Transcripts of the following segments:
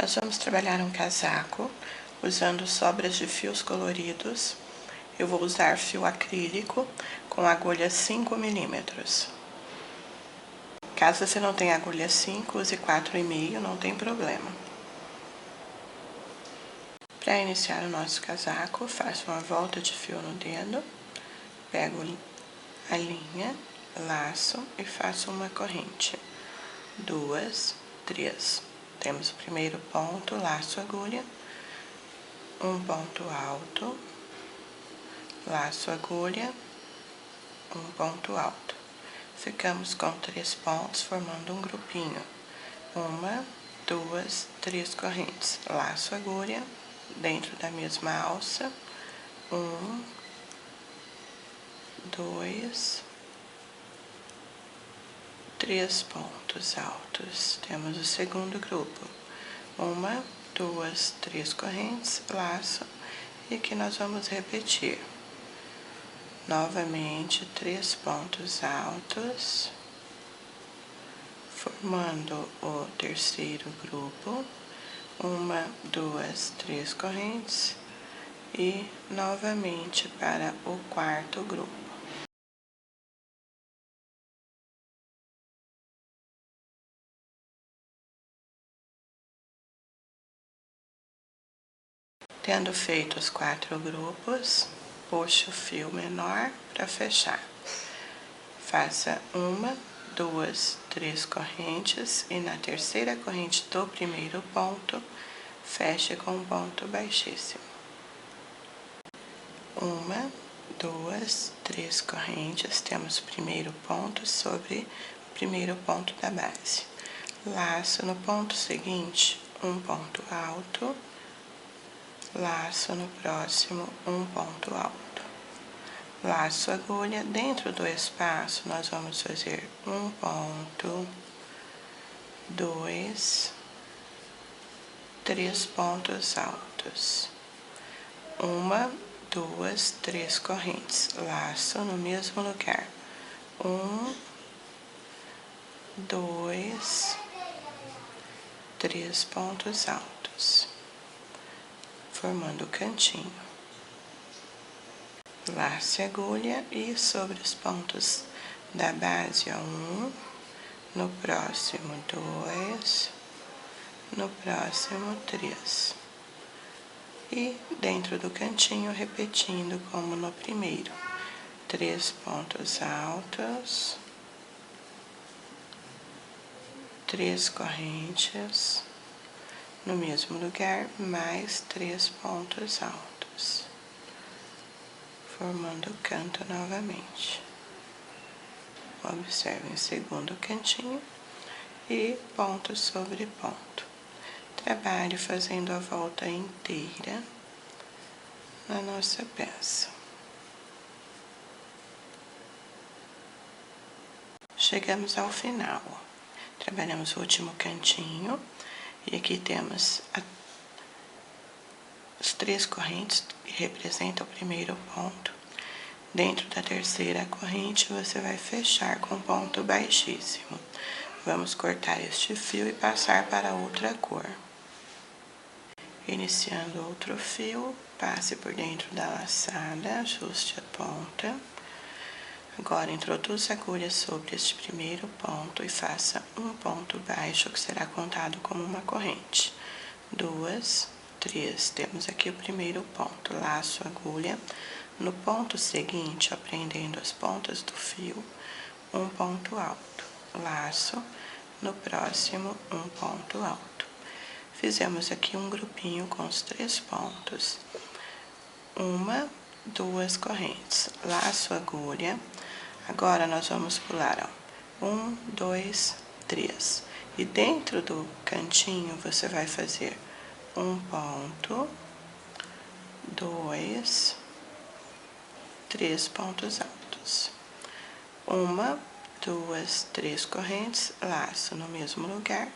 Nós vamos trabalhar um casaco usando sobras de fios coloridos. Eu vou usar fio acrílico com agulha 5 milímetros. Caso você não tenha agulha 5, use 4,5, não tem problema. Para iniciar o nosso casaco, faço uma volta de fio no dedo, pego a linha, laço e faço uma corrente. 2, 3. Temos o primeiro ponto, laço agulha, um ponto alto, laço agulha, um ponto alto. Ficamos com 3 pontos formando um grupinho. 1, 2, 3 correntes. Laço agulha dentro da mesma alça. 1, 2, 3 pontos altos. Temos o segundo grupo. 1, 2, 3 correntes, laço, e aqui nós vamos repetir. Novamente, 3 pontos altos, formando o terceiro grupo. 1, 2, 3 correntes, e novamente para o quarto grupo. Tendo feito os 4 grupos, puxe o fio menor para fechar. Faça 1, 2, 3 correntes e na terceira corrente do primeiro ponto, feche com um ponto baixíssimo. 1, 2, 3 correntes, temos o primeiro ponto sobre o primeiro ponto da base. Laço no ponto seguinte, um ponto alto. Laço no próximo, um ponto alto. Laço agulha, dentro do espaço nós vamos fazer um ponto, 2, 3 pontos altos. 1, 2, 3 correntes. Laço no mesmo lugar. 1, 2, 3 pontos altos, formando o cantinho. Lace agulha e sobre os pontos da base, 1, no próximo 2, no próximo 3. E dentro do cantinho, repetindo como no primeiro. 3 pontos altos, 3 correntes, no mesmo lugar, mais 3 pontos altos, formando o canto novamente. Observe o segundo cantinho e ponto sobre ponto. Trabalhe fazendo a volta inteira na nossa peça. Chegamos ao final. Trabalhamos o último cantinho e aqui temos as 3 correntes que representam o primeiro ponto. Dentro da terceira corrente, você vai fechar com ponto baixíssimo. Vamos cortar este fio e passar para outra cor. Iniciando outro fio, passe por dentro da laçada, ajuste a ponta. Agora, introduza a agulha sobre este primeiro ponto e faça um ponto baixo, que será contado como uma corrente. 2, 3. Temos aqui o primeiro ponto. Laço a agulha. No ponto seguinte, prendendo as pontas do fio, um ponto alto. Laço. No próximo, um ponto alto. Fizemos aqui um grupinho com os 3 pontos. 1, 2 correntes. Laço a agulha. Agora, nós vamos pular, 1, 2, 3. E dentro do cantinho, você vai fazer um ponto, 2, 3 pontos altos. 1, 2, 3 correntes, laço no mesmo lugar.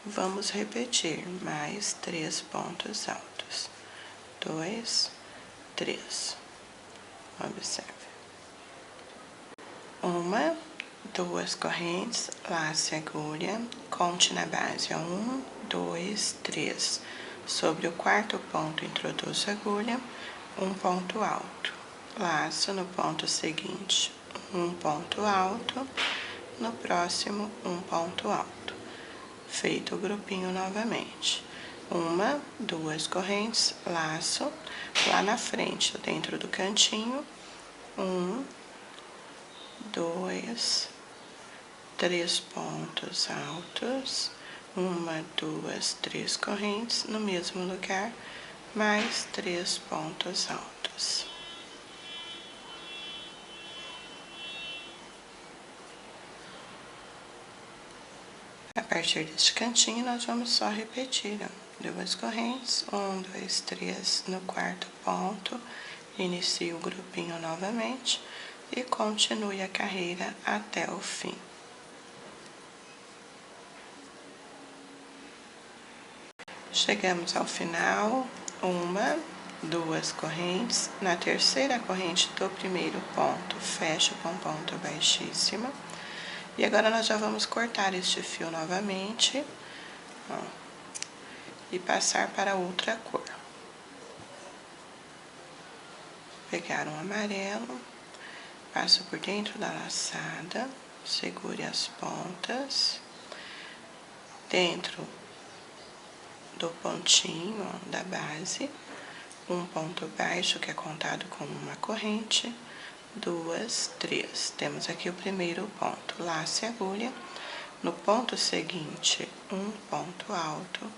Vamos repetir mais 3 pontos altos. 2, 3. Observe. 1, 2 correntes, lace a agulha, conte na base, 1, 2, 3. Sobre o quarto ponto, introduzo a agulha, um ponto alto. Laço no ponto seguinte, um ponto alto. No próximo, um ponto alto. Feito o grupinho novamente. Uma, duas correntes, laço. Lá na frente, dentro do cantinho, 1, 2, 3 pontos altos, 1, 2, 3 correntes no mesmo lugar, mais 3 pontos altos. A partir deste cantinho, nós vamos só repetir, ó, 2 correntes, 1, 2, 3 no quarto ponto, inicie o grupinho novamente e continue a carreira até o fim. Chegamos ao final, 1, 2 correntes. Na terceira corrente do primeiro ponto, fecho com ponto baixíssimo. E agora nós já vamos cortar este fio novamente, ó, e passar para outra cor. Pegar um amarelo, passo por dentro da laçada, segure as pontas, dentro do pontinho, ó, da base, um ponto baixo que é contado como uma corrente, 2, 3. Temos aqui o primeiro ponto, laço e agulha. No ponto seguinte, um ponto alto,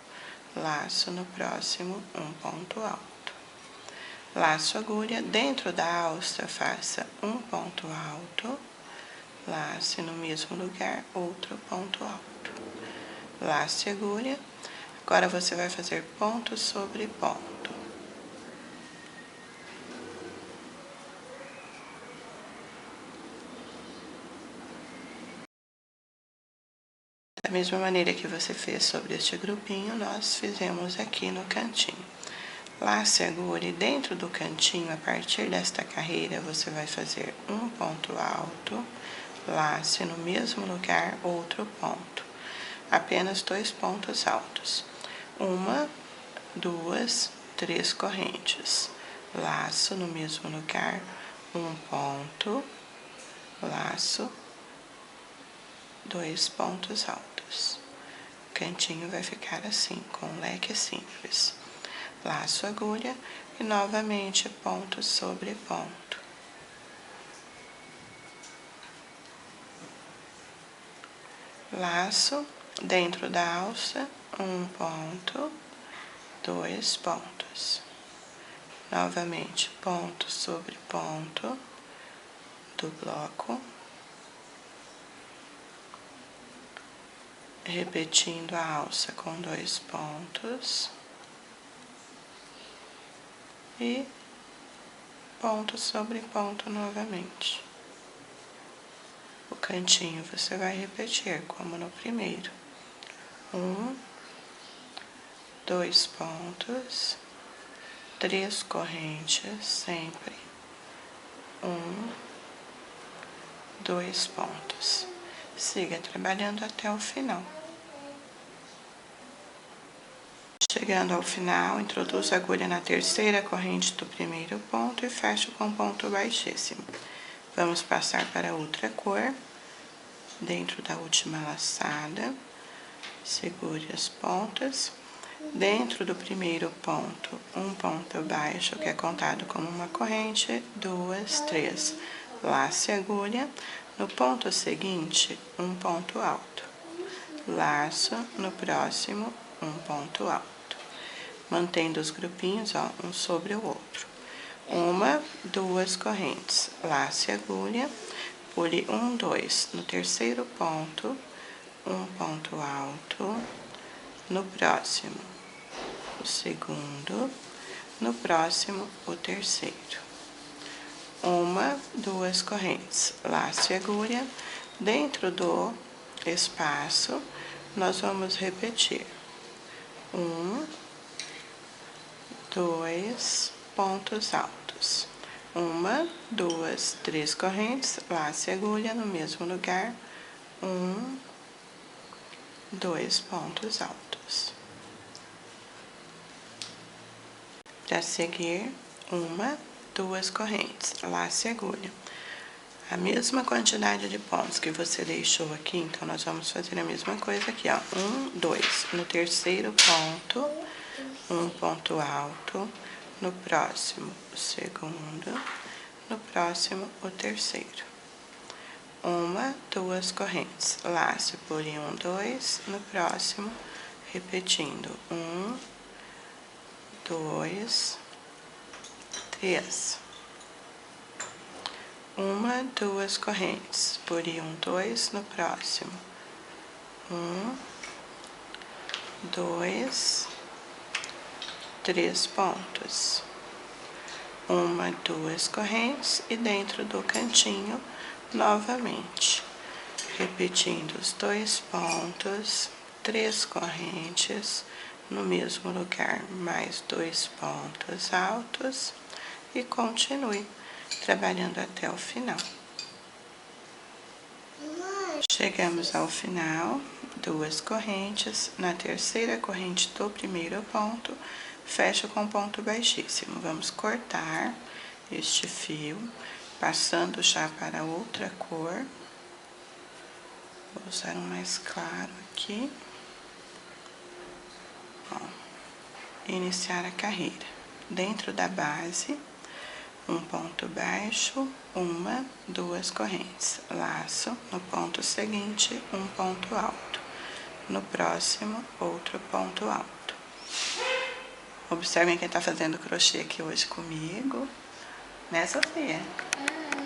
laço no próximo, um ponto alto. Laço, agulha, dentro da alça, faça um ponto alto, laço no mesmo lugar, outro ponto alto. Laço e agulha. Agora, você vai fazer ponto sobre ponto. Da mesma maneira que você fez sobre este grupinho, nós fizemos aqui no cantinho. Laço e agulha, e dentro do cantinho, a partir desta carreira, você vai fazer um ponto alto, laço no mesmo lugar, outro ponto. Apenas 2 pontos altos. 1, 2, 3 correntes. Laço no mesmo lugar, um ponto, laço, 2 pontos altos. O cantinho vai ficar assim, com um leque simples. Laço, agulha e novamente ponto sobre ponto. Laço, dentro da alça, um ponto, 2 pontos. Novamente, ponto sobre ponto do bloco. Repetindo a alça com 2 pontos. E ponto sobre ponto novamente. O cantinho você vai repetir como no primeiro. 1, 2 pontos, 3 correntes, sempre. 1, 2 pontos. Siga trabalhando até o final. Chegando ao final, introduzo a agulha na terceira corrente do primeiro ponto e fecho com ponto baixíssimo. Vamos passar para outra cor, dentro da última laçada, segure as pontas. Dentro do primeiro ponto, um ponto baixo, que é contado como uma corrente, 2, 3. Laço e agulha. No ponto seguinte, um ponto alto. Laço, no próximo, um ponto alto. Mantendo os grupinhos, ó, um sobre o outro. 1, 2 correntes, laço e agulha, pule 1, 2. No terceiro ponto, um ponto alto. No próximo, o segundo. No próximo, o terceiro. 1, 2 correntes, laço e agulha. Dentro do espaço, nós vamos repetir. 1, 2 pontos altos. 1, 2, 3 correntes, laço e agulha no mesmo lugar. 1, 2 pontos altos. Para seguir, 1, 2 correntes, lace a agulha. A mesma quantidade de pontos que você deixou aqui, então nós vamos fazer a mesma coisa aqui, ó. 1, 2. No terceiro ponto, um ponto alto. No próximo, o segundo. No próximo, o terceiro. 1, 2 correntes. Laço por 1, 2. No próximo, repetindo. 1, 2, 3. 1, 2 correntes, por 1, 2 no próximo. 1, 2, 3 pontos. 1, 2 correntes e dentro do cantinho, novamente. Repetindo os 2 pontos, 3 correntes, no mesmo lugar, mais 2 pontos altos e continue trabalhando até o final. Chegamos ao final, 2 correntes, na terceira corrente do primeiro ponto, fecho com ponto baixíssimo. Vamos cortar este fio, passando já para outra cor. Vou usar um mais claro aqui. Ó, iniciar a carreira. Dentro da base, um ponto baixo, 1, 2 correntes, laço, no ponto seguinte, um ponto alto, no próximo, outro ponto alto. Observem quem tá fazendo crochê aqui hoje comigo, né, Sofia?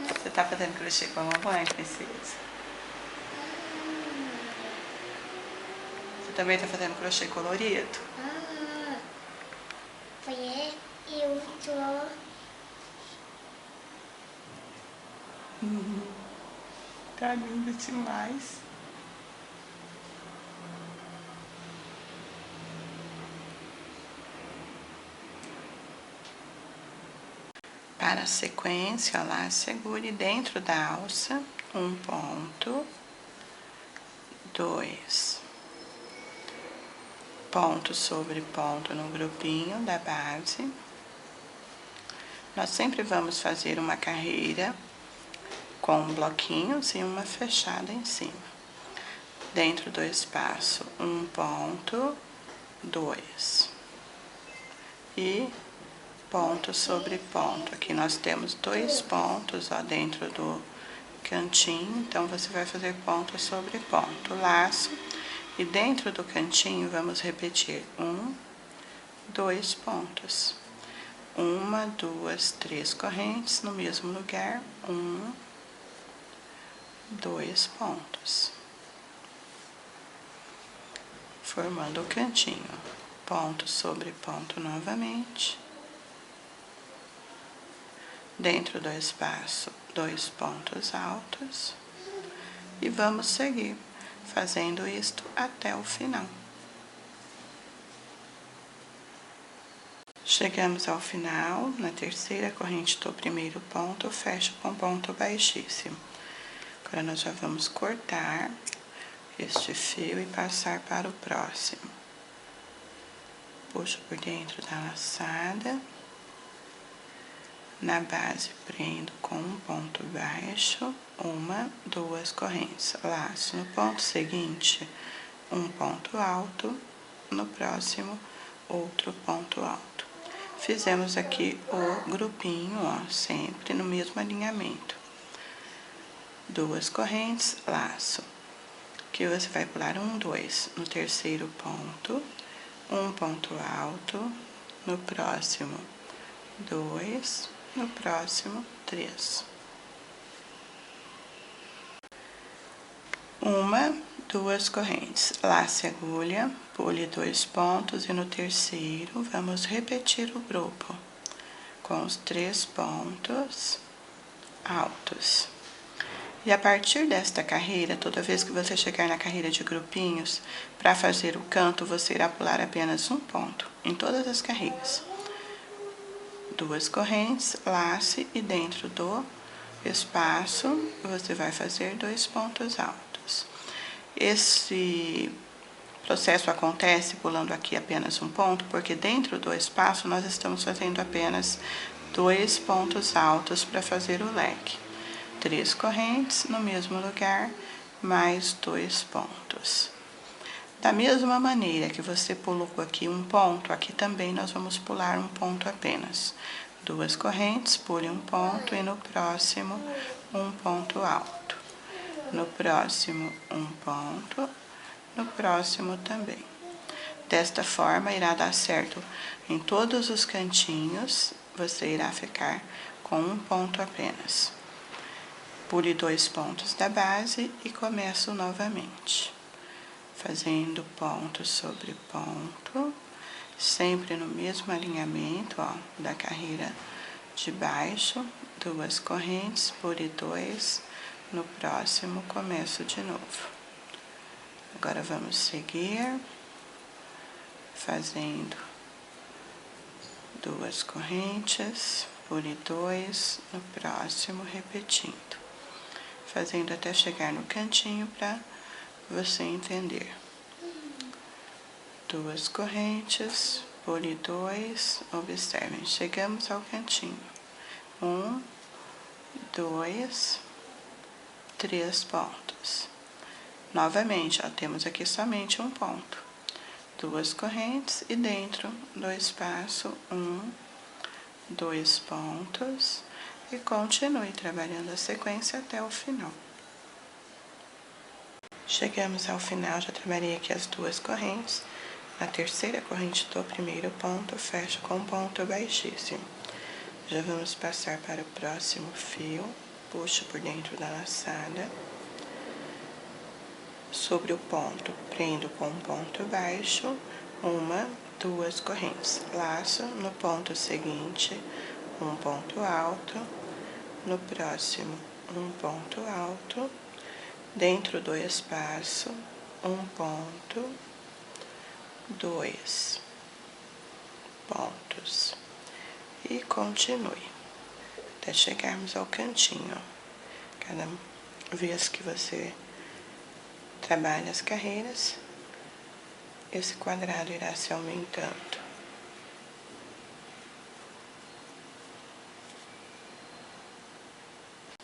Você tá fazendo crochê com a mamãe, princesa? Você também tá fazendo crochê colorido? Eu tô... Tá lindo demais. Para a sequência, lá, segure dentro da alça, um ponto, 2 ponto sobre ponto no grupinho da base. Nós sempre vamos fazer uma carreira com bloquinhos e uma fechada em cima. Dentro do espaço, um ponto, 2 e ponto sobre ponto. Aqui nós temos 2 pontos, ó, dentro do cantinho, então você vai fazer ponto sobre ponto, laço, e dentro do cantinho vamos repetir 1, 2 pontos. 1, 2, 3 correntes no mesmo lugar, 1, 2 pontos. Formando o cantinho, ponto sobre ponto novamente. Dentro do espaço, 2 pontos altos. E vamos seguir fazendo isto até o final. Chegamos ao final, na terceira corrente do primeiro ponto, eu fecho com ponto baixíssimo. Agora nós já vamos cortar este fio e passar para o próximo. Puxo por dentro da laçada. Na base, prendo com um ponto baixo, 1, 2 correntes. Laço no ponto seguinte, um ponto alto, no próximo, outro ponto alto. Fizemos aqui o grupinho, ó, sempre no mesmo alinhamento. 2 correntes, laço. Aqui você vai pular 1, 2 no terceiro ponto, um ponto alto, no próximo, 2, no próximo, 3. 1, 2 correntes, lace a agulha, pule 2 pontos e no terceiro vamos repetir o grupo com os 3 pontos altos. E a partir desta carreira, toda vez que você chegar na carreira de grupinhos, para fazer o canto, você irá pular apenas um ponto em todas as carreiras. 2 correntes, lace e dentro do espaço você vai fazer 2 pontos altos. Esse O processo acontece pulando aqui apenas um ponto, porque dentro do espaço nós estamos fazendo apenas 2 pontos altos para fazer o leque. 3 correntes no mesmo lugar, mais 2 pontos. Da mesma maneira que você pulou aqui um ponto, aqui também nós vamos pular um ponto apenas. 2 correntes, pule um ponto e no próximo um ponto alto. No próximo um ponto, no próximo também. Desta forma irá dar certo em todos os cantinhos, você irá ficar com um ponto apenas. Pule 2 pontos da base e começo novamente. Fazendo ponto sobre ponto, sempre no mesmo alinhamento, ó, da carreira de baixo, 2 correntes, pule 2, no próximo começo de novo. Agora vamos seguir, fazendo 2 correntes, pule 2, no próximo repetindo, fazendo até chegar no cantinho para você entender. 2 correntes, pule 2, observem, chegamos ao cantinho. 1, 2, 3 pontos. Novamente, ó, temos aqui somente um ponto. 2 correntes e dentro do espaço 1, 2 pontos e continue trabalhando a sequência até o final. Chegamos ao final, já trabalhei aqui as 2 correntes. Na terceira corrente do primeiro ponto, fecho com ponto baixíssimo. Já vamos passar para o próximo fio, puxo por dentro da laçada. Sobre o ponto, prendo com um ponto baixo, 1, 2 correntes. Laço no ponto seguinte, um ponto alto, no próximo, um ponto alto, dentro do espaço, um ponto, 2 pontos. E continue, até chegarmos ao cantinho. Cada vez que você trabalha as carreiras, esse quadrado irá se aumentando.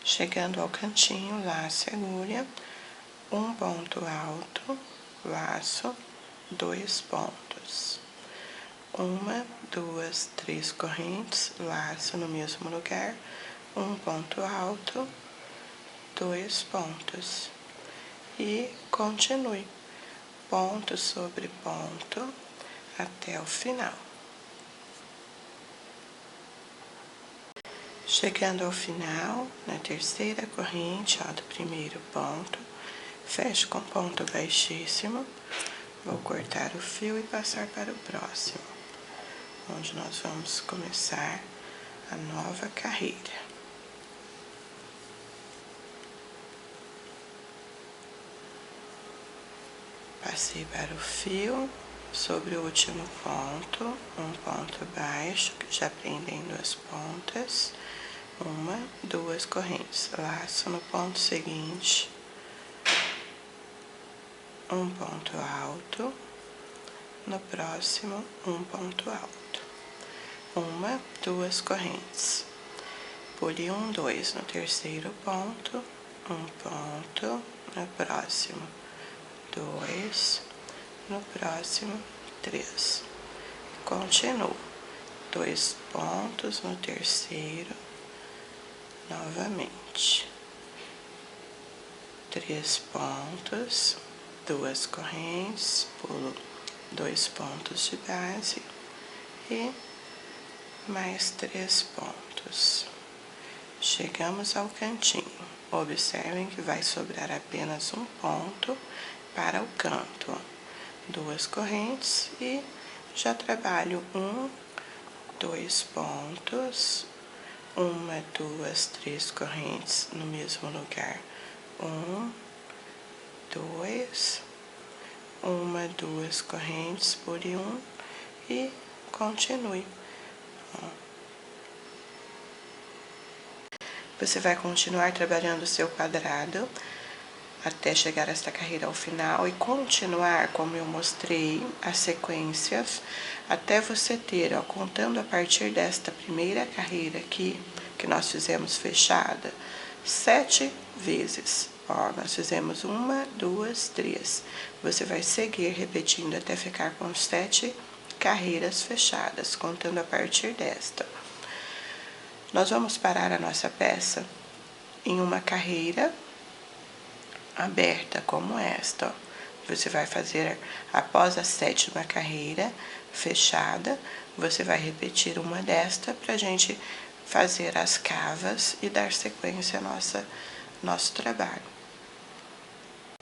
Chegando ao cantinho, laço e agulha, um ponto alto, laço, 2 pontos. 1, 2, 3 correntes, laço no mesmo lugar, um ponto alto, 2 pontos. E continue, ponto sobre ponto, até o final. Chegando ao final, na terceira corrente, ó, do primeiro ponto, fecho com ponto baixíssimo, vou cortar o fio e passar para o próximo, onde nós vamos começar a nova carreira. Passei para o fio, sobre o último ponto, um ponto baixo, já prendendo as pontas, 1, 2 correntes, laço no ponto seguinte, um ponto alto, no próximo, um ponto alto, 1, 2 correntes, pule 1, 2 no terceiro ponto, um ponto, no próximo, 2, no próximo, 3. Continuo, 2 pontos no terceiro, novamente, 3 pontos, 2 correntes, pulo 2 pontos de base e mais 3 pontos. Chegamos ao cantinho, observem que vai sobrar apenas um ponto para o canto, 2 correntes e já trabalho 1, 2 pontos, 1, 2, 3 correntes no mesmo lugar, 1, 2, 1, 2 correntes por 1 e continue. Você vai continuar trabalhando o seu quadrado até chegar esta carreira ao final e continuar, como eu mostrei, as sequências, até você ter, ó, contando a partir desta primeira carreira aqui, que nós fizemos fechada, 7 vezes. Ó, nós fizemos 1, 2, 3. Você vai seguir repetindo até ficar com 7 carreiras fechadas, contando a partir desta. Nós vamos parar a nossa peça em uma carreira aberta como esta, ó. Você vai fazer após a 7ª carreira fechada, você vai repetir uma desta pra gente fazer as cavas e dar sequência ao nosso trabalho.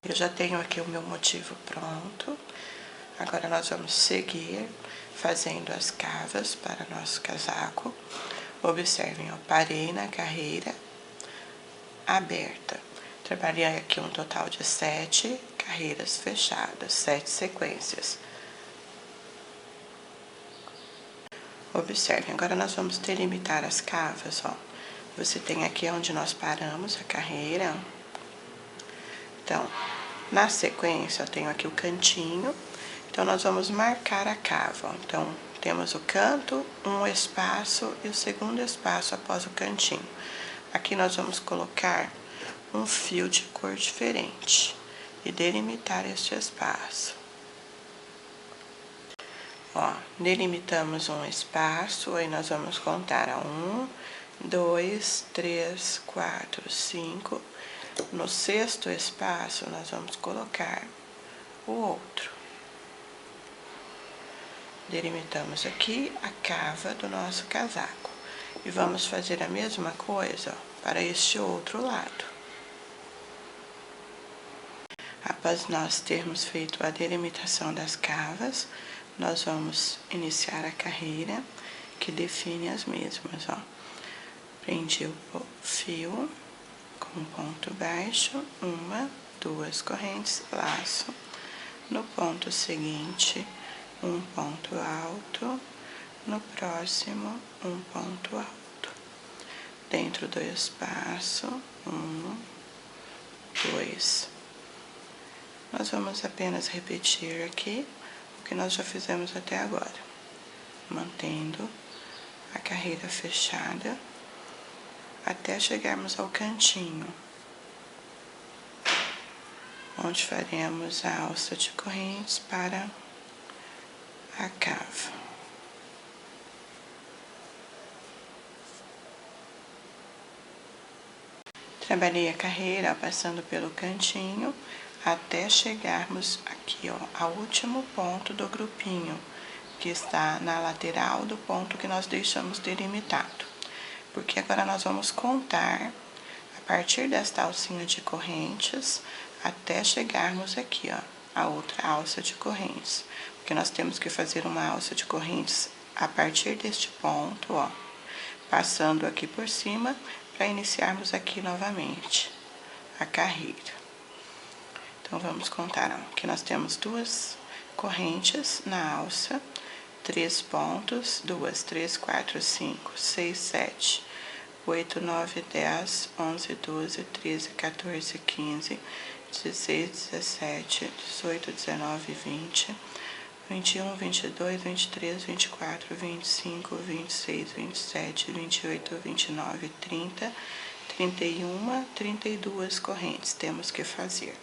Eu já tenho aqui o meu motivo pronto. Agora nós vamos seguir fazendo as cavas para nosso casaco. Observem, eu parei na carreira aberta. Trabalhei aqui um total de 7 carreiras fechadas, 7 sequências. Observem, agora nós vamos delimitar as cavas, ó. Você tem aqui onde nós paramos a carreira. Então, na sequência, eu tenho aqui o cantinho. Então, nós vamos marcar a cava, ó. Então, temos o canto, um espaço e o segundo espaço após o cantinho. Aqui nós vamos colocar um fio de cor diferente e delimitar este espaço. Ó, delimitamos um espaço, aí nós vamos contar a 1, 2, 3, 4, 5. No 6º espaço, nós vamos colocar o outro. Delimitamos aqui a cava do nosso casaco. E vamos fazer a mesma coisa, ó, para este outro lado. Após nós termos feito a delimitação das cavas, nós vamos iniciar a carreira que define as mesmas, ó. Prendi o fio com ponto baixo, 1, 2 correntes, laço. No ponto seguinte, um ponto alto, no próximo, um ponto alto. Dentro do espaço, 1, 2. Nós vamos apenas repetir aqui o que nós já fizemos até agora, mantendo a carreira fechada até chegarmos ao cantinho, onde faremos a alça de correntes para a cava. Trabalhei a carreira passando pelo cantinho até chegarmos aqui, ó, ao último ponto do grupinho, que está na lateral do ponto que nós deixamos delimitado. Porque agora nós vamos contar a partir desta alcinha de correntes até chegarmos aqui, ó, a outra alça de correntes. Porque nós temos que fazer uma alça de correntes a partir deste ponto, ó, passando aqui por cima para iniciarmos aqui novamente a carreira. Então, vamos contar, ó, que nós temos 2 correntes na alça, 3 pontos, 2, 3, 4, 5, 6, 7, 8, 9, 10, 11, 12, 13, 14, 15, 16, 17, 18, 19, 20, 21, 22, 23, 24, 25, 26, 27, 28, 29, 30, 31, 32 correntes temos que fazer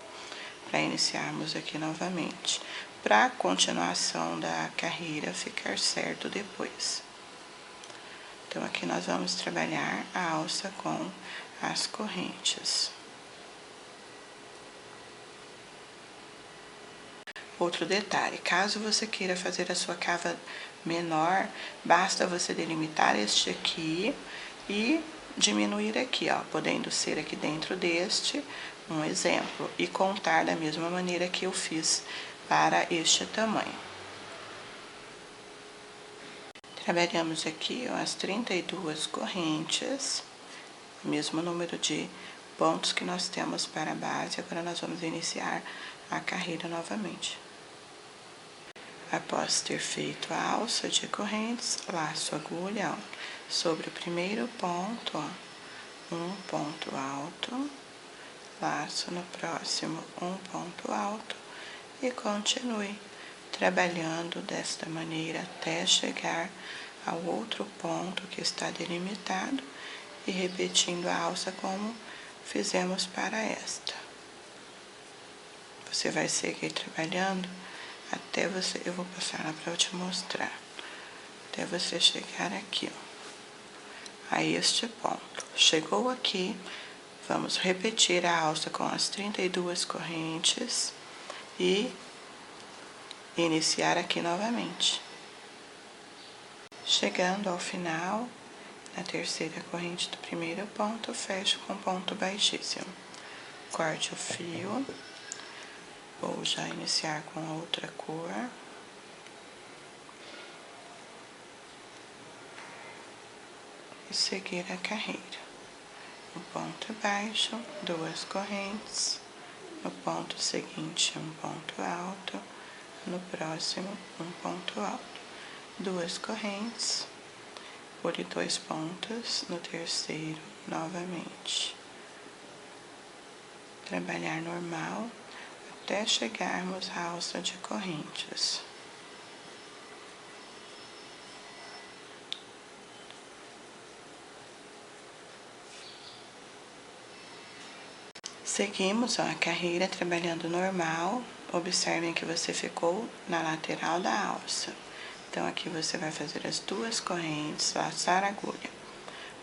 para iniciarmos aqui novamente, para a continuação da carreira ficar certo depois. Então, aqui nós vamos trabalhar a alça com as correntes. Outro detalhe, caso você queira fazer a sua cava menor, basta você delimitar este aqui e diminuir aqui, ó, podendo ser aqui dentro deste, um exemplo, e contar da mesma maneira que eu fiz para este tamanho. Trabalhamos aqui, ó, as 32 correntes, o mesmo número de pontos que nós temos para a base. Agora nós vamos iniciar a carreira novamente. Após ter feito a alça de correntes, laço agulha, ó, sobre o primeiro ponto, ó, um ponto alto, laço no próximo um ponto alto e continue trabalhando desta maneira até chegar ao outro ponto que está delimitado e repetindo a alça como fizemos para esta. Você vai seguir trabalhando até você, eu vou passar lá para eu te mostrar, até você chegar aqui, ó, a este ponto. Chegou aqui, vamos repetir a alça com as 32 correntes e iniciar aqui novamente. Chegando ao final, na terceira corrente do primeiro ponto, fecho com ponto baixíssimo. Corte o fio, vou já iniciar com outra cor. E seguir a carreira. No ponto baixo, 2 correntes. No ponto seguinte, um ponto alto. No próximo, um ponto alto. 2 correntes. Pule 2 pontos. No terceiro, novamente. Trabalhar normal até chegarmos à alça de correntes. Seguimos a carreira trabalhando normal. Observem que você ficou na lateral da alça. Então, aqui você vai fazer as 2 correntes, laçar a agulha.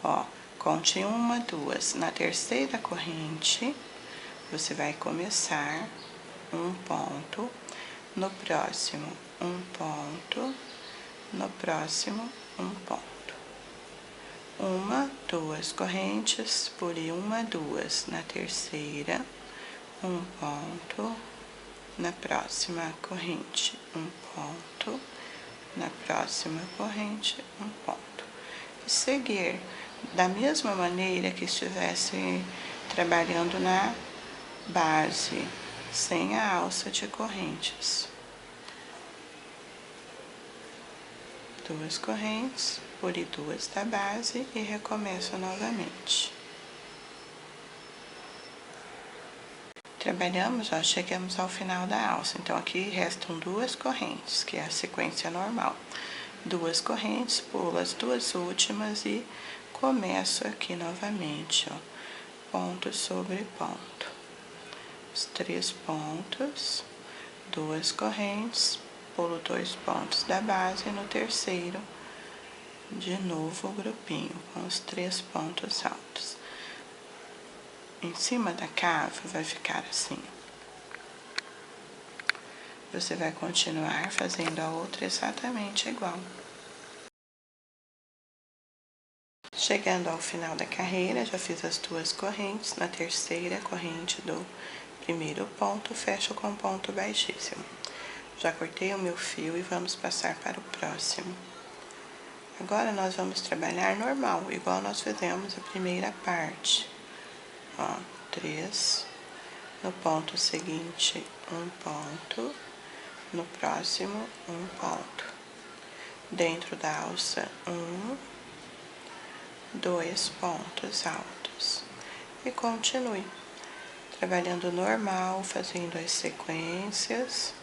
Ó, conte 1, 2. Na terceira corrente, você vai começar um ponto. No próximo, um ponto. No próximo, um ponto. 1, 2 correntes, pule 1, 2. Na terceira, um ponto. Na próxima corrente, um ponto. Na próxima corrente, um ponto. E seguir da mesma maneira que estivesse trabalhando na base, sem a alça de correntes. 2 correntes, pule 2 da base e recomeço novamente. Trabalhamos, ó, chegamos ao final da alça. Então, aqui restam 2 correntes, que é a sequência normal. 2 correntes, pulo as 2 últimas e começo aqui novamente, ó, ponto sobre ponto. Os 3 pontos, 2 correntes, pulo 2 pontos da base, no terceiro, de novo o grupinho, com os 3 pontos altos. Em cima da cava vai ficar assim. Você vai continuar fazendo a outra exatamente igual. Chegando ao final da carreira, já fiz as 2 correntes. Na terceira corrente do primeiro ponto, fecho com ponto baixíssimo. Já cortei o meu fio e vamos passar para o próximo. Agora, nós vamos trabalhar normal, igual nós fizemos a primeira parte. Ó, 3. No ponto seguinte, um ponto. No próximo, um ponto. Dentro da alça, 1, 2 pontos altos. E continue trabalhando normal, fazendo as sequências.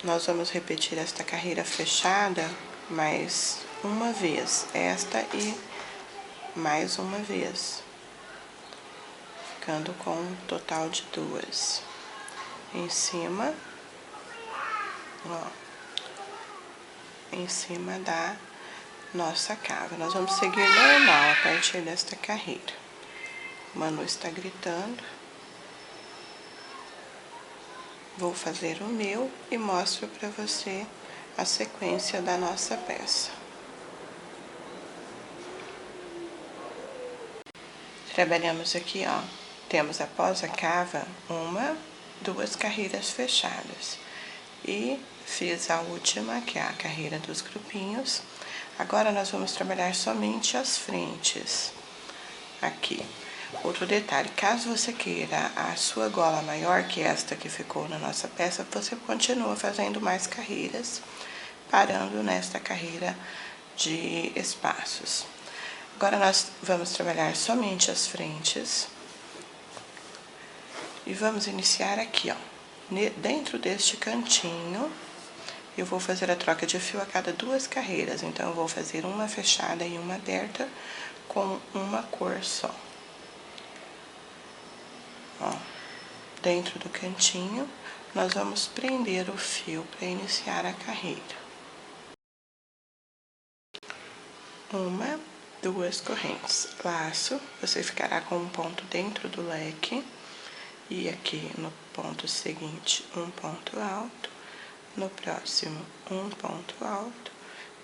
Nós vamos repetir esta carreira fechada mais uma vez, esta e mais uma vez, ficando com um total de 2. Em cima, ó, em cima da nossa cava. Nós vamos seguir normal a partir desta carreira. O Manu está gritando. Vou fazer o meu e mostro para você a sequência da nossa peça. Trabalhamos aqui, ó, temos após a cava 1, 2 carreiras fechadas. E fiz a última, que é a carreira dos grupinhos. Agora, nós vamos trabalhar somente as frentes. Aqui. Outro detalhe, caso você queira a sua gola maior que esta que ficou na nossa peça, você continua fazendo mais carreiras, parando nesta carreira de espaços. Agora nós vamos trabalhar somente as frentes. E vamos iniciar aqui, ó. Dentro deste cantinho, eu vou fazer a troca de fio a cada 2 carreiras. Então, eu vou fazer uma fechada e uma aberta com uma cor só. Ó, dentro do cantinho, nós vamos prender o fio para iniciar a carreira. 1, 2 correntes. Laço, você ficará com um ponto dentro do leque. E aqui no ponto seguinte, um ponto alto. No próximo, um ponto alto.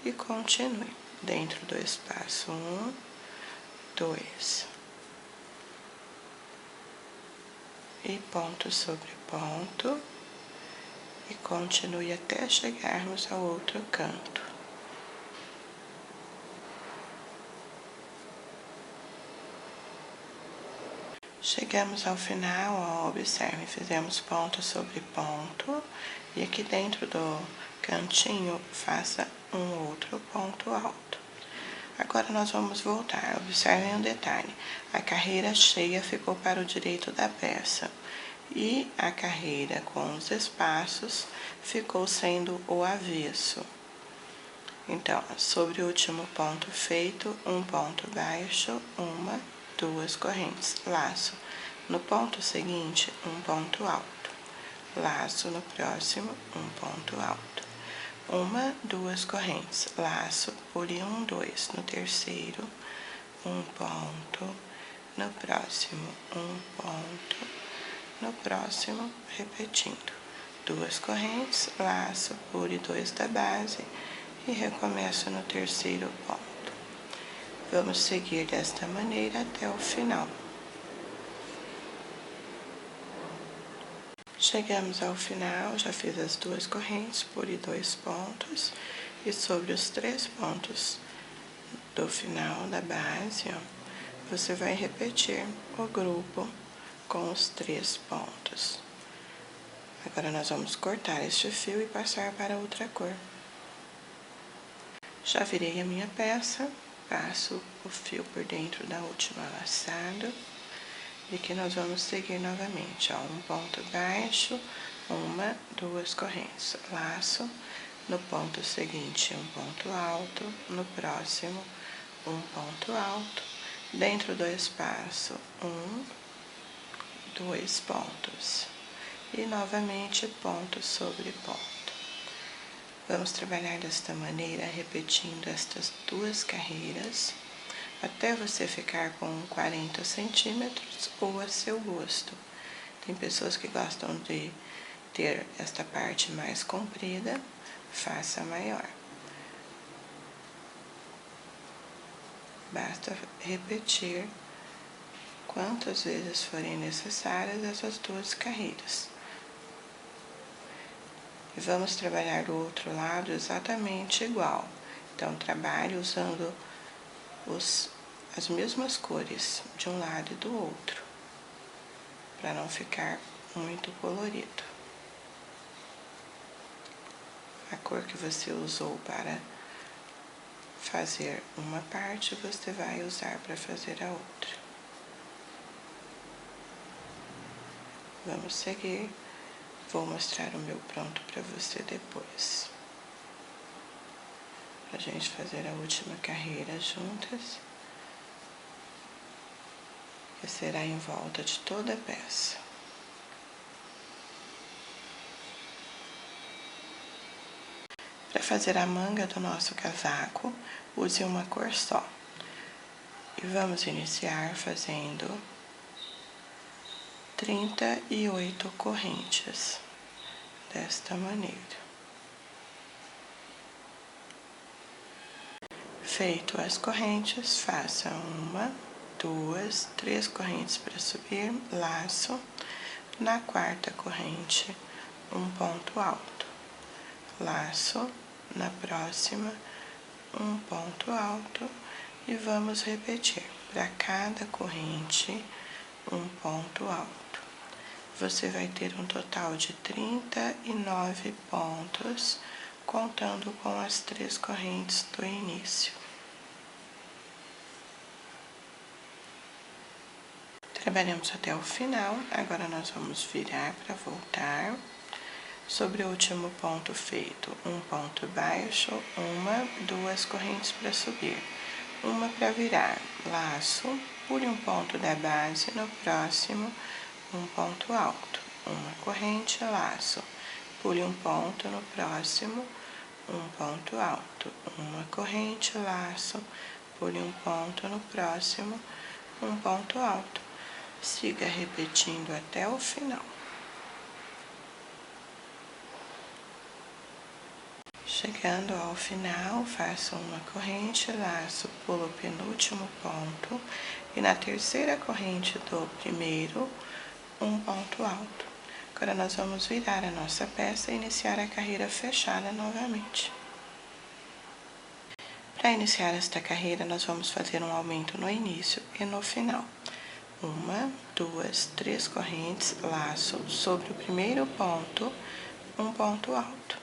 E continue dentro do espaço. 1, 2. E ponto sobre ponto. E continue até chegarmos ao outro canto. Chegamos ao final, ó, observe, fizemos ponto sobre ponto, e aqui dentro do cantinho, faça um outro ponto alto. Agora, nós vamos voltar, observem um detalhe, a carreira cheia ficou para o direito da peça, e a carreira com os espaços ficou sendo o avesso. Então, sobre o último ponto feito, um ponto baixo, 2 correntes, laço. No ponto seguinte, um ponto alto. Laço no próximo, um ponto alto. 1, 2 correntes, laço, pule 1, 2. No terceiro, um ponto. No próximo, um ponto. No próximo, repetindo. 2 correntes, laço, pule 2 da base e recomeço no terceiro ponto. Vamos seguir desta maneira até o final. Chegamos ao final, já fiz as 2 correntes, pule 2 pontos. E sobre os 3 pontos do final da base, ó, você vai repetir o grupo com os 3 pontos. Agora, nós vamos cortar este fio e passar para outra cor. Já virei a minha peça. Passo o fio por dentro da última laçada. E aqui nós vamos seguir novamente, ó, um ponto baixo, 1, 2 correntes, laço, no ponto seguinte, um ponto alto, no próximo, um ponto alto, dentro do espaço, 1, 2 pontos, e novamente ponto sobre ponto. Vamos trabalhar desta maneira, repetindo estas 2 carreiras, até você ficar com 40 centímetros ou a seu gosto. Tem pessoas que gostam de ter esta parte mais comprida, faça maior. Basta repetir quantas vezes forem necessárias essas 2 carreiras. E vamos trabalhar do outro lado exatamente igual. Então, trabalhe usando as mesmas cores de um lado e do outro, para não ficar muito colorido. A cor que você usou para fazer uma parte, você vai usar para fazer a outra. Vamos seguir. Vou mostrar o meu pronto para você depois. Pra gente fazer a última carreira juntas. Que será em volta de toda a peça. Para fazer a manga do nosso casaco, use uma cor só. E vamos iniciar fazendo 38 correntes, desta maneira. Feito as correntes, faça 1, 2, 3 correntes para subir, laço. Na quarta corrente, um ponto alto, laço. Na próxima, um ponto alto, e vamos repetir para cada corrente um ponto alto. Você vai ter um total de 39 pontos, contando com as 3 correntes do início. Trabalhamos até o final, agora nós vamos virar para voltar. Sobre o último ponto feito, um ponto baixo, uma, duas correntes para subir, uma para virar, laço, pule um ponto da base, no próximo, um ponto alto, uma corrente, laço, pule um ponto, no próximo, um ponto alto, uma corrente, laço, pule um ponto, no próximo, um ponto alto. Siga repetindo até o final. Chegando ao final, faça uma corrente, laço, pula o penúltimo ponto e na terceira corrente do primeiro, um ponto alto. Agora nós vamos virar a nossa peça e iniciar a carreira fechada novamente. Para iniciar esta carreira, nós vamos fazer um aumento no início e no final. Uma, duas, três correntes, laço, sobre o primeiro ponto, um ponto alto.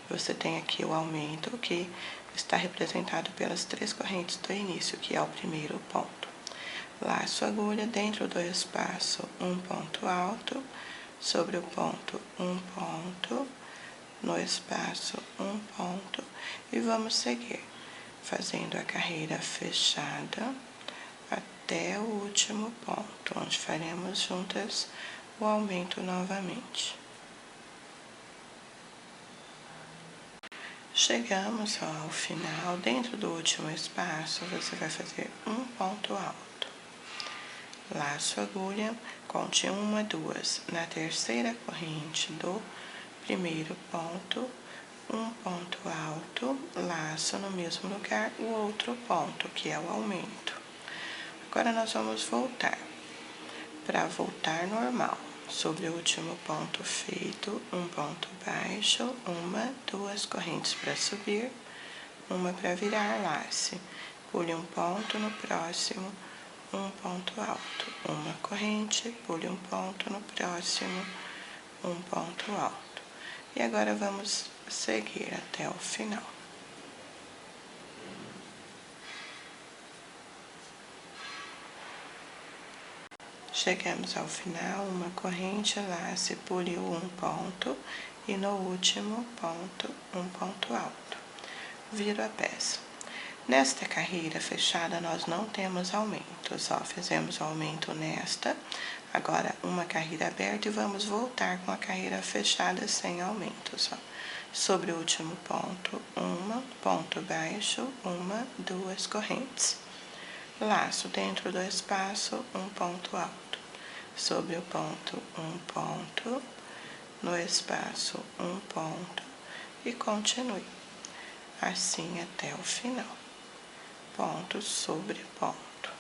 Você tem aqui o aumento que está representado pelas três correntes do início, que é o primeiro ponto. Laço agulha dentro do espaço, um ponto alto, sobre o ponto, um ponto, no espaço, um ponto, e vamos seguir fazendo a carreira fechada até o último ponto, onde faremos juntas o aumento novamente. Chegamos ao final, dentro do último espaço, você vai fazer um ponto alto. Laço agulha, conte uma, duas. Na terceira corrente do primeiro ponto, um ponto alto, laço no mesmo lugar, o outro ponto, que é o aumento. Agora nós vamos voltar. Para voltar normal, sobre o último ponto feito, um ponto baixo, uma, duas correntes para subir, uma para virar, lace. Pule um ponto no próximo, um ponto alto, uma corrente, pule um ponto no próximo, um ponto alto. E agora vamos seguir até o final. Chegamos ao final, uma corrente, lace, pule um ponto e no último ponto, um ponto alto. Viro a peça. Nesta carreira fechada, nós não temos aumentos, ó, fizemos aumento nesta, agora uma carreira aberta e vamos voltar com a carreira fechada sem aumentos, ó. Sobre o último ponto, uma, ponto baixo, uma, duas correntes. Laço dentro do espaço, um ponto alto. Sobre o ponto, um ponto, no espaço, um ponto e continue assim até o final. Ponto sobre ponto.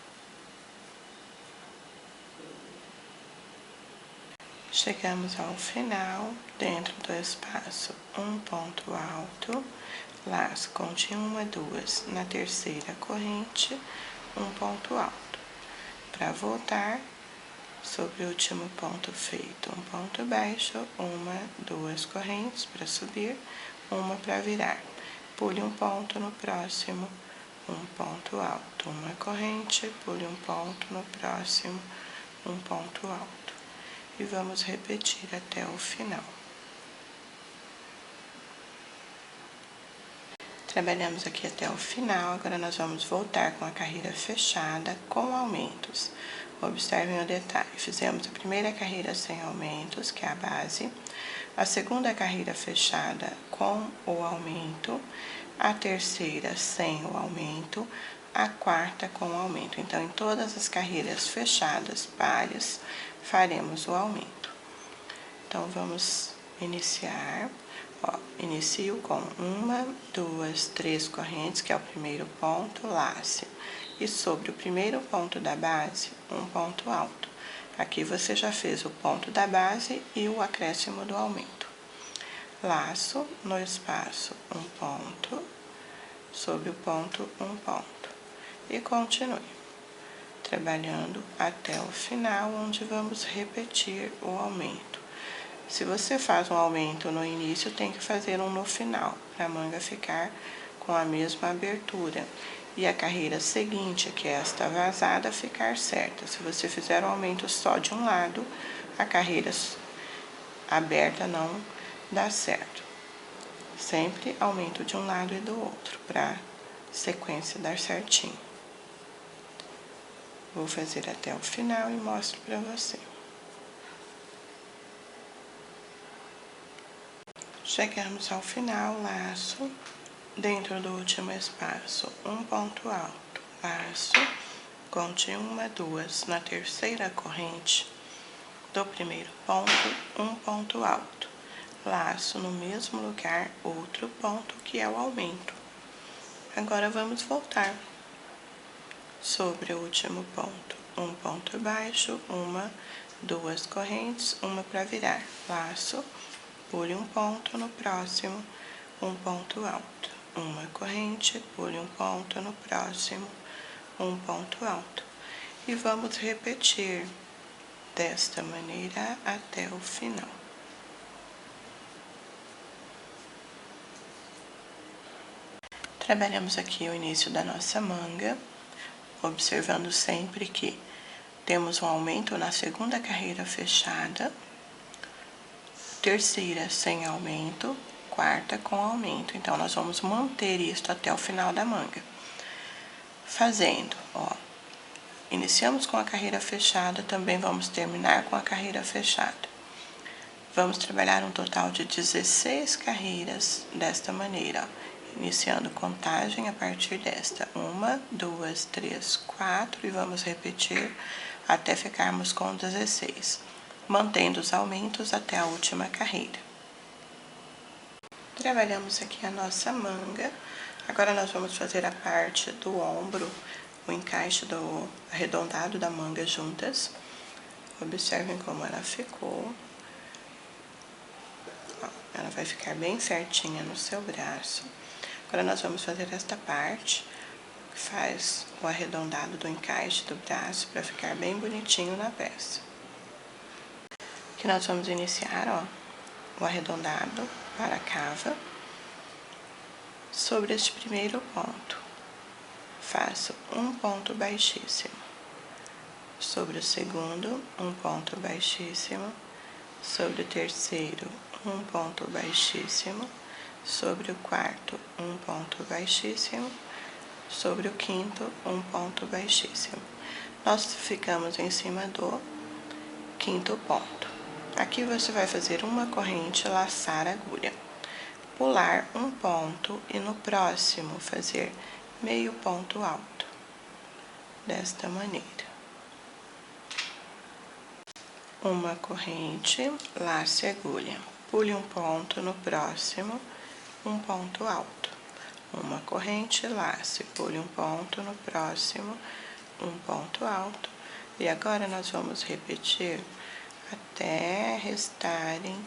Chegamos ao final, dentro do espaço, um ponto alto, laço, conte uma, duas, na terceira corrente, um ponto alto. Para voltar, sobre o último ponto feito, um ponto baixo, uma, duas correntes para subir, uma para virar. Pule um ponto no próximo, um ponto alto, uma corrente, pule um ponto no próximo, um ponto alto. E vamos repetir até o final. Trabalhamos aqui até o final, agora nós vamos voltar com a carreira fechada com aumentos. Observem o detalhe, fizemos a primeira carreira sem aumentos, que é a base, a segunda carreira fechada com o aumento, a terceira sem o aumento, a quarta com o aumento. Então, em todas as carreiras fechadas, pares, faremos o aumento. Então, vamos iniciar. Ó, inicio com uma, duas, três correntes, que é o primeiro ponto, lace. E sobre o primeiro ponto da base, um ponto alto. Aqui você já fez o ponto da base e o acréscimo do aumento. Laço no espaço, um ponto, sobre o ponto, um ponto. E continue trabalhando até o final, onde vamos repetir o aumento. Se você faz um aumento no início, tem que fazer um no final, para a manga ficar com a mesma abertura. e a carreira seguinte, que é esta vazada, ficar certa. Se você fizer um aumento só de um lado, a carreira aberta não dá certo. Sempre aumento de um lado e do outro, para a sequência dar certinho. Vou fazer até o final e mostro para você. Chegamos ao final, laço, dentro do último espaço, um ponto alto, laço, conte uma, duas, na terceira corrente do primeiro ponto, um ponto alto, laço no mesmo lugar, outro ponto, que é o aumento. Agora vamos voltar sobre o último ponto, um ponto baixo, uma, duas correntes, uma para virar, laço, pule um ponto no próximo, um ponto alto, uma corrente, pule um ponto no próximo, um ponto alto. E vamos repetir desta maneira até o final. Trabalhamos aqui o início da nossa manga, observando sempre que temos um aumento na segunda carreira fechada, terceira sem aumento, quarta com aumento. Então, nós vamos manter isso até o final da manga. Fazendo, ó, iniciamos com a carreira fechada, também vamos terminar com a carreira fechada. Vamos trabalhar um total de 16 carreiras desta maneira, ó, iniciando contagem a partir desta. 1, 2, 3, 4 e vamos repetir até ficarmos com 16. Mantendo os aumentos até a última carreira. Trabalhamos aqui a nossa manga. Agora nós vamos fazer a parte do ombro, o encaixe do arredondado da manga juntas. Observem como ela ficou. Ó, ela vai ficar bem certinha no seu braço. Agora nós vamos fazer esta parte, que faz o arredondado do encaixe do braço para ficar bem bonitinho na peça. Que nós vamos iniciar, ó, o arredondado para a cava. Sobre este primeiro ponto, faço um ponto baixíssimo. Sobre o segundo, um ponto baixíssimo. Sobre o terceiro, um ponto baixíssimo. Sobre o quarto, um ponto baixíssimo. Sobre o quinto, um ponto baixíssimo. Nós ficamos em cima do quinto ponto. Aqui você vai fazer uma corrente, laçar a agulha, pular um ponto e no próximo fazer meio ponto alto, desta maneira. Uma corrente, lace a agulha, pule um ponto no próximo, um ponto alto. Uma corrente, lace, pule um ponto no próximo, um ponto alto. E agora nós vamos repetir até restarem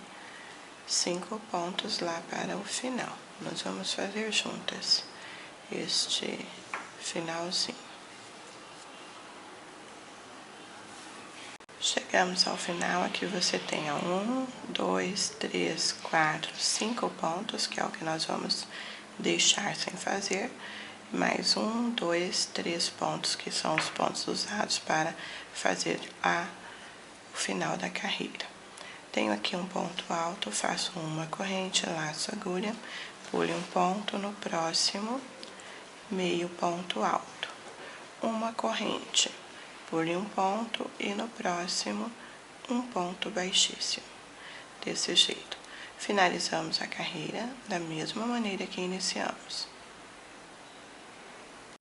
5 pontos lá para o final. Nós vamos fazer juntas este finalzinho. Chegamos ao final, aqui você tem 1, 2, 3, 4, 5 pontos, que é o que nós vamos deixar sem fazer. Mais 1, 2, 3 pontos, que são os pontos usados para fazer o final da carreira. Tenho aqui um ponto alto, faço uma corrente, laço a agulha, pule um ponto no próximo, meio ponto alto. Uma corrente, pule um ponto e no próximo, um ponto baixíssimo. Desse jeito. Finalizamos a carreira da mesma maneira que iniciamos.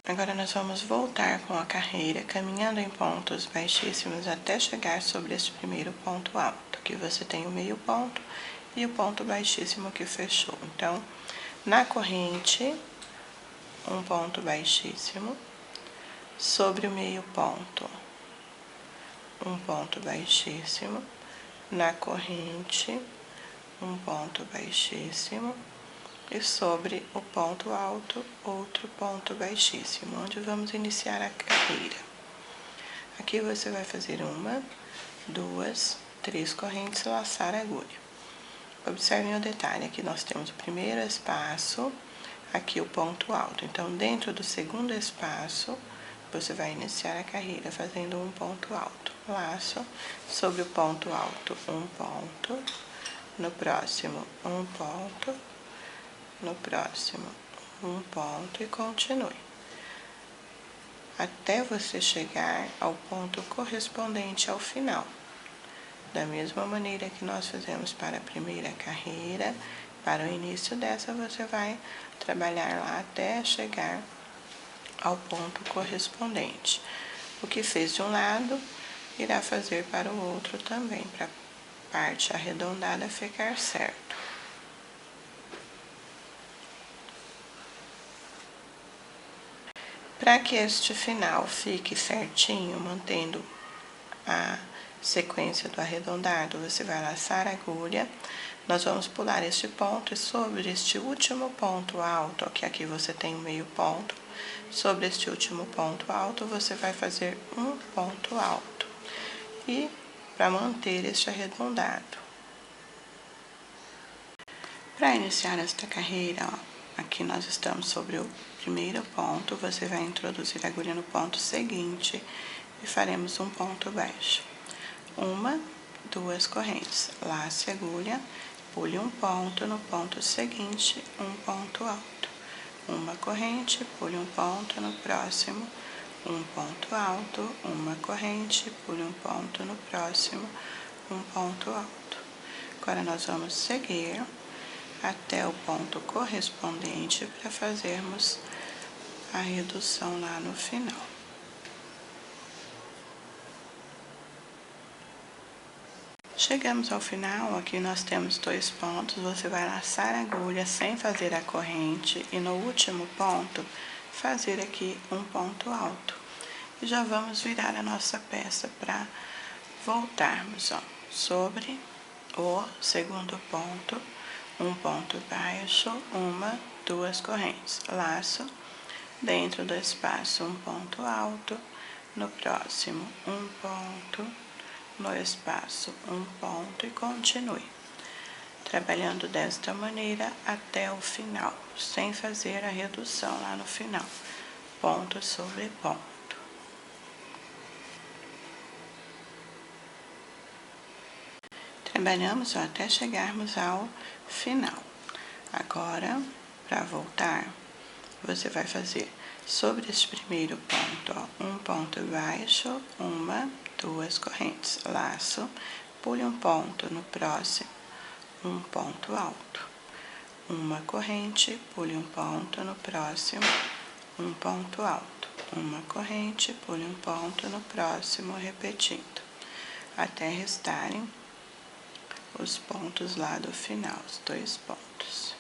Agora nós vamos voltar com a carreira, caminhando em pontos baixíssimos até chegar sobre este primeiro ponto alto. Aqui você tem o meio ponto e o ponto baixíssimo que fechou. Então, na corrente, um ponto baixíssimo, sobre o meio ponto, um ponto baixíssimo, na corrente, um ponto baixíssimo, e sobre o ponto alto, outro ponto baixíssimo, onde vamos iniciar a carreira. Aqui você vai fazer 1, 2, 3 correntes e laçar a agulha. Observem o detalhe, aqui nós temos o primeiro espaço, aqui o ponto alto. Então, dentro do segundo espaço, você vai iniciar a carreira fazendo um ponto alto. Laço, sobre o ponto alto, um ponto, no próximo, um ponto, no próximo, um ponto e continue. Até você chegar ao ponto correspondente ao final. Da mesma maneira que nós fizemos para a primeira carreira, para o início dessa você vai trabalhar lá até chegar ao ponto correspondente. O que fez de um lado, irá fazer para o outro também, para a parte arredondada ficar certo. Para que este final fique certinho, mantendo a sequência do arredondado, você vai laçar a agulha, nós vamos pular este ponto e sobre este último ponto alto, que aqui você tem meio ponto, sobre este último ponto alto você vai fazer um ponto alto e para manter este arredondado. Para iniciar esta carreira, ó, aqui nós estamos sobre o primeiro ponto, você vai introduzir a agulha no ponto seguinte e faremos um ponto baixo. Uma, duas correntes, lace a agulha, pule um ponto, no ponto seguinte, um ponto alto. Uma corrente, pule um ponto, no próximo, um ponto alto, uma corrente, pule um ponto, no próximo, um ponto alto. Agora, nós vamos seguir até o ponto correspondente para fazermos a redução lá no final. Chegamos ao final, aqui nós temos 2 pontos, você vai laçar a agulha sem fazer a corrente e no último ponto fazer aqui um ponto alto. E já vamos virar a nossa peça para voltarmos, ó, sobre o segundo ponto, um ponto baixo, uma, duas correntes, laço, dentro do espaço um ponto alto, no próximo um ponto, no espaço um ponto e continue. Trabalhando desta maneira até o final, sem fazer a redução lá no final, ponto sobre ponto. Trabalhamos até chegarmos ao final. Agora, para voltar, você vai fazer sobre esse primeiro ponto, ó, um ponto baixo, uma, duas correntes, laço, pule um ponto no próximo, um ponto alto, uma corrente, pule um ponto no próximo, um ponto alto, uma corrente, pule um ponto no próximo, repetindo, até restarem os pontos lá do final, os 2 pontos.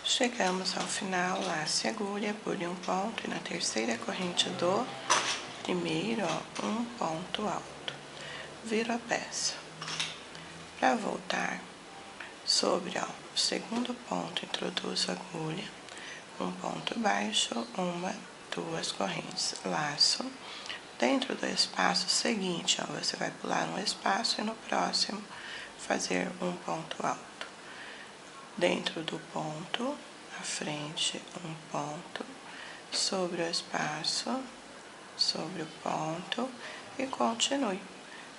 Chegamos ao final, lace a agulha, pule um ponto e na terceira corrente do primeiro, ó, um ponto alto. Viro a peça. Para voltar, sobre, ó, o segundo ponto, introduzo a agulha, um ponto baixo, uma, duas correntes, laço. Dentro do espaço seguinte, ó, você vai pular um espaço e no próximo fazer um ponto alto. Dentro do ponto, à frente, um ponto, sobre o espaço, sobre o ponto e continue.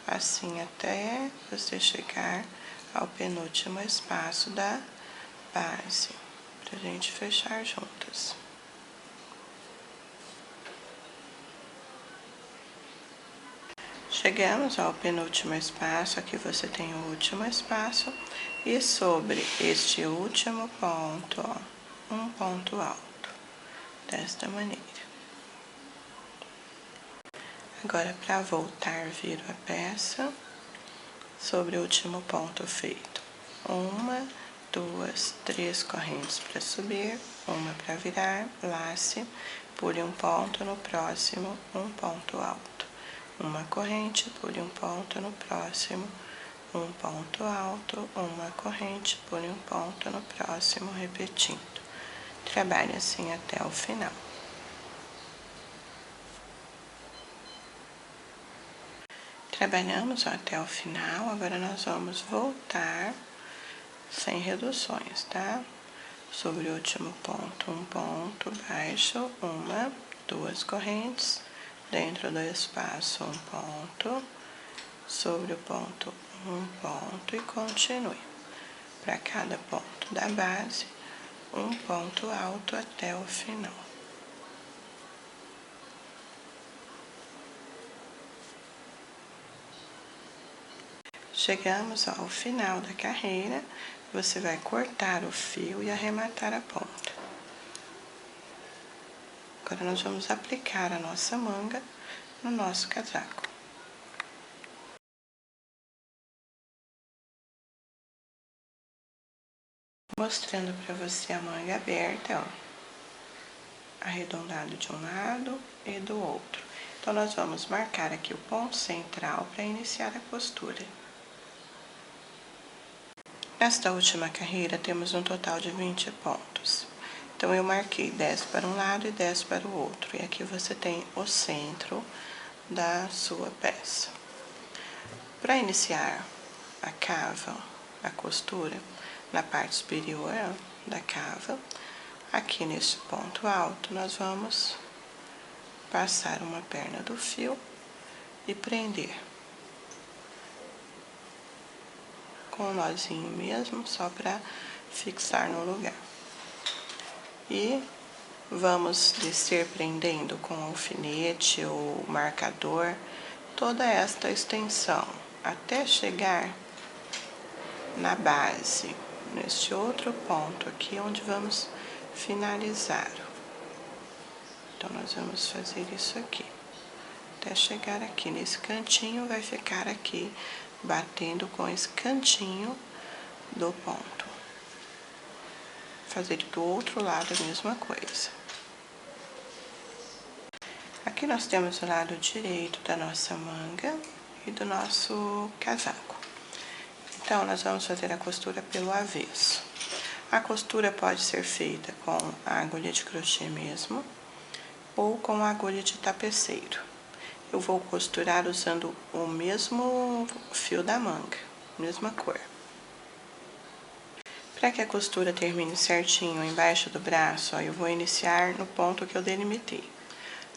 Assim até você chegar ao penúltimo espaço da base, pra gente fechar juntas. Chegamos ao penúltimo espaço, aqui você tem o último espaço, e sobre este último ponto, ó, um ponto alto, desta maneira. Agora, para voltar, viro a peça, sobre o último ponto feito, uma, duas, três correntes para subir, uma para virar, lace, pule um ponto no próximo, um ponto alto. Uma corrente, pule um ponto no próximo, um ponto alto, uma corrente, pule um ponto no próximo, repetindo. Trabalhe assim até o final. Trabalhamos até o final, agora nós vamos voltar sem reduções, tá? Sobre o último ponto, um ponto baixo, uma, duas correntes, dentro do espaço um ponto, sobre o ponto um ponto e continue. Para cada ponto da base, um ponto alto até o final. Chegamos ao final da carreira, você vai cortar o fio e arrematar a ponta. Agora nós vamos aplicar a nossa manga no nosso casaco. Mostrando para você a manga aberta, ó, arredondado de um lado e do outro. Então, nós vamos marcar aqui o ponto central para iniciar a costura. Nesta última carreira, temos um total de 20 pontos. Então, eu marquei 10 para um lado e 10 para o outro. E aqui você tem o centro da sua peça. Para iniciar a cava, a costura, na parte superior da cava, aqui nesse ponto alto, nós vamos passar uma perna do fio e prender com um nozinho mesmo, só para fixar no lugar. E vamos descer prendendo com alfinete ou marcador toda esta extensão até chegar na base, neste outro ponto aqui onde vamos finalizar. Então, nós vamos fazer isso aqui até chegar aqui nesse cantinho, vai ficar aqui batendo com esse cantinho do ponto. Fazer do outro lado a mesma coisa. Aqui nós temos o lado direito da nossa manga e do nosso casaco. Então, nós vamos fazer a costura pelo avesso. A costura pode ser feita com a agulha de crochê mesmo ou com a agulha de tapeceiro. Eu vou costurar usando o mesmo fio da manga, mesma cor. Para que a costura termine certinho embaixo do braço, ó, eu vou iniciar no ponto que eu delimitei.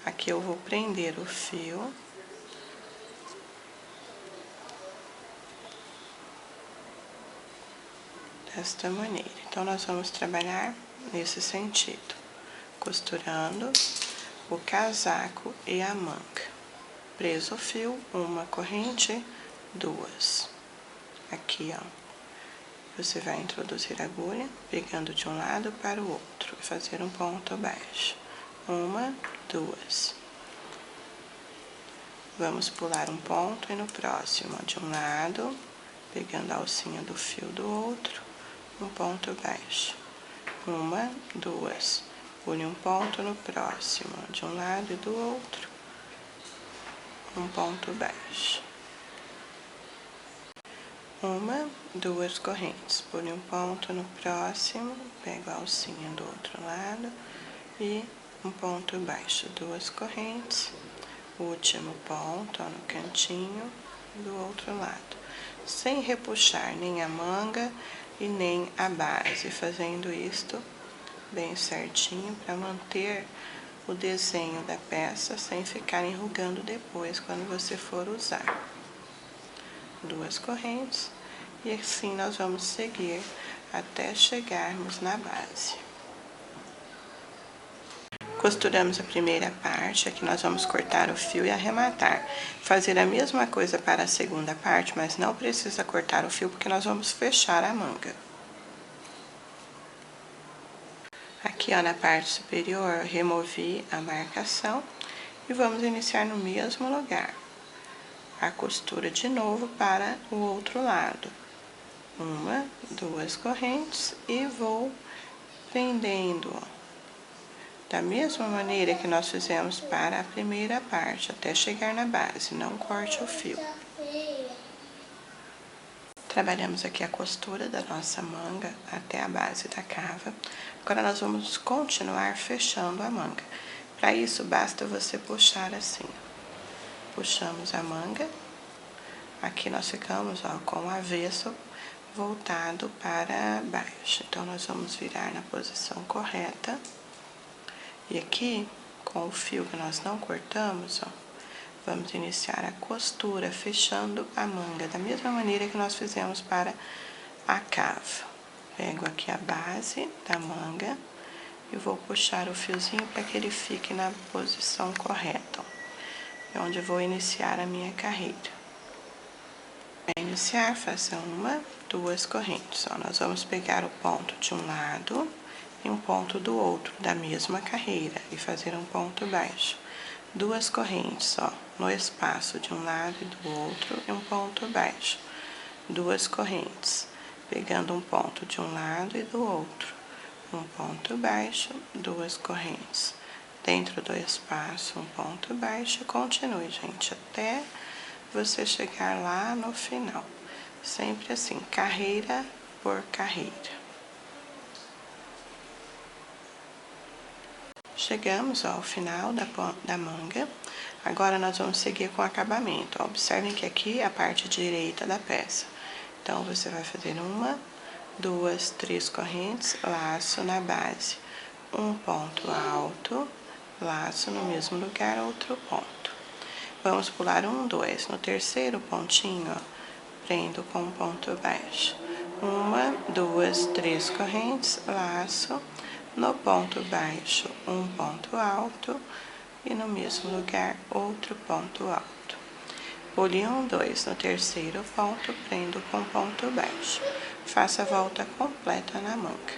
Aqui eu vou prender o fio. Desta maneira. Então, nós vamos trabalhar nesse sentido, costurando o casaco e a manga. Preso o fio, uma corrente, duas. Aqui, ó, você vai introduzir a agulha, pegando de um lado para o outro e fazer um ponto baixo. Uma, duas. Vamos pular um ponto e no próximo, de um lado, pegando a alcinha do fio do outro, um ponto baixo. Uma, duas. Pule um ponto no próximo, de um lado e do outro, um ponto baixo. Uma, duas correntes. Pule um ponto no próximo, pego a alcinha do outro lado e um ponto baixo. Duas correntes. Último ponto, ó, no cantinho do outro lado. Sem repuxar nem a manga e nem a base, fazendo isto bem certinho para manter o desenho da peça sem ficar enrugando depois quando você for usar. Duas correntes e assim nós vamos seguir até chegarmos na base. Costuramos a primeira parte, aqui nós vamos cortar o fio e arrematar. Fazer a mesma coisa para a segunda parte, mas não precisa cortar o fio porque nós vamos fechar a manga. Aqui, ó, na parte superior, removi a marcação e vamos iniciar no mesmo lugar. A costura de novo para o outro lado. Uma, duas correntes e vou prendendo, ó, da mesma maneira que nós fizemos para a primeira parte, até chegar na base, não corte o fio. Trabalhamos aqui a costura da nossa manga até a base da cava. Agora, nós vamos continuar fechando a manga. Para isso, basta você puxar assim. Puxamos a manga Aqui nós ficamos, ó, com o avesso voltado para baixo. Então, nós vamos virar na posição correta. E aqui, com o fio que nós não cortamos, ó, vamos iniciar a costura, fechando a manga, da mesma maneira que nós fizemos para a cava. Pego aqui a base da manga e vou puxar o fiozinho para que ele fique na posição correta, ó. É onde eu vou iniciar a minha carreira. Para iniciar, faça 1, 2 correntes. Ó, nós vamos pegar o ponto de um lado e um ponto do outro, da mesma carreira, e fazer um ponto baixo. 2 correntes, ó, no espaço de um lado e do outro, e um ponto baixo. 2 correntes, pegando um ponto de um lado e do outro. Um ponto baixo, 2 correntes. Dentro do espaço, um ponto baixo. Continue, gente, até você chegar lá no final. Sempre assim, carreira por carreira. Chegamos, ó, ao final da manga. Agora, nós vamos seguir com o acabamento. Ó, observem que aqui é a parte direita da peça. Então, você vai fazer 1, 2, 3 correntes, laço na base. Um ponto alto, laço no mesmo lugar, outro ponto. Vamos pular 1, 2. No terceiro pontinho, ó, prendo com um ponto baixo. 1, 2, 3 correntes, laço. No ponto baixo, um ponto alto. E no mesmo lugar, outro ponto alto. Pule 1, 2. No terceiro ponto, prendo com ponto baixo. Faça a volta completa na manga.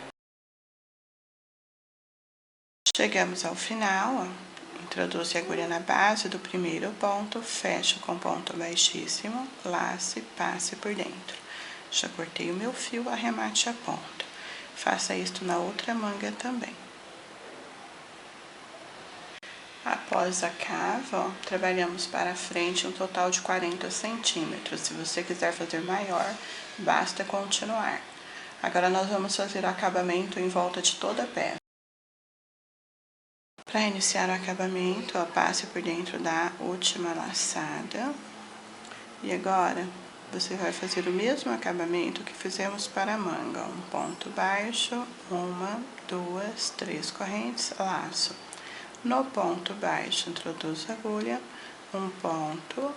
Chegamos ao final, ó. Introduzo a agulha na base do primeiro ponto, fecho com ponto baixíssimo, lace, passe por dentro. Já cortei o meu fio, arremate a ponta. Faça isto na outra manga também. Após a cava, ó, trabalhamos para frente um total de 40 centímetros. Se você quiser fazer maior, basta continuar. Agora, nós vamos fazer o acabamento em volta de toda a peça. Para iniciar o acabamento, ó, passe por dentro da última laçada. E agora, você vai fazer o mesmo acabamento que fizemos para a manga. Ó, um ponto baixo, 1, 2, 3 correntes, laço. No ponto baixo, introduzo a agulha, um ponto,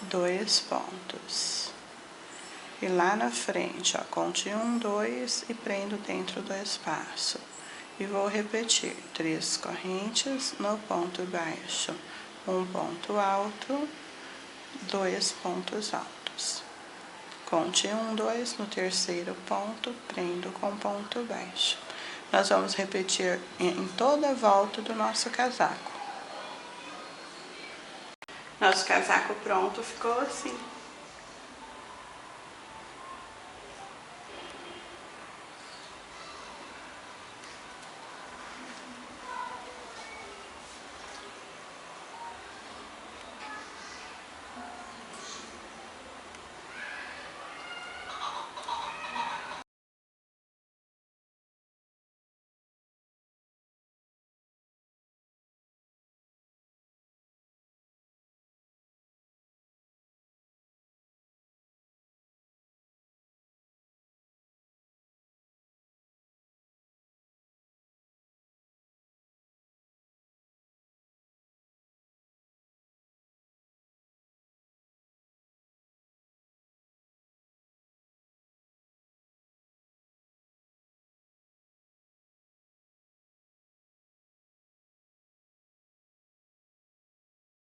2 pontos. E lá na frente, ó, conte 1, 2 e prendo dentro do espaço. E vou repetir 3 correntes no ponto baixo, um ponto alto, 2 pontos altos. Conte 1, 2 no terceiro ponto, prendo com ponto baixo. Nós vamos repetir em toda a volta do nosso casaco. Nosso casaco pronto ficou assim.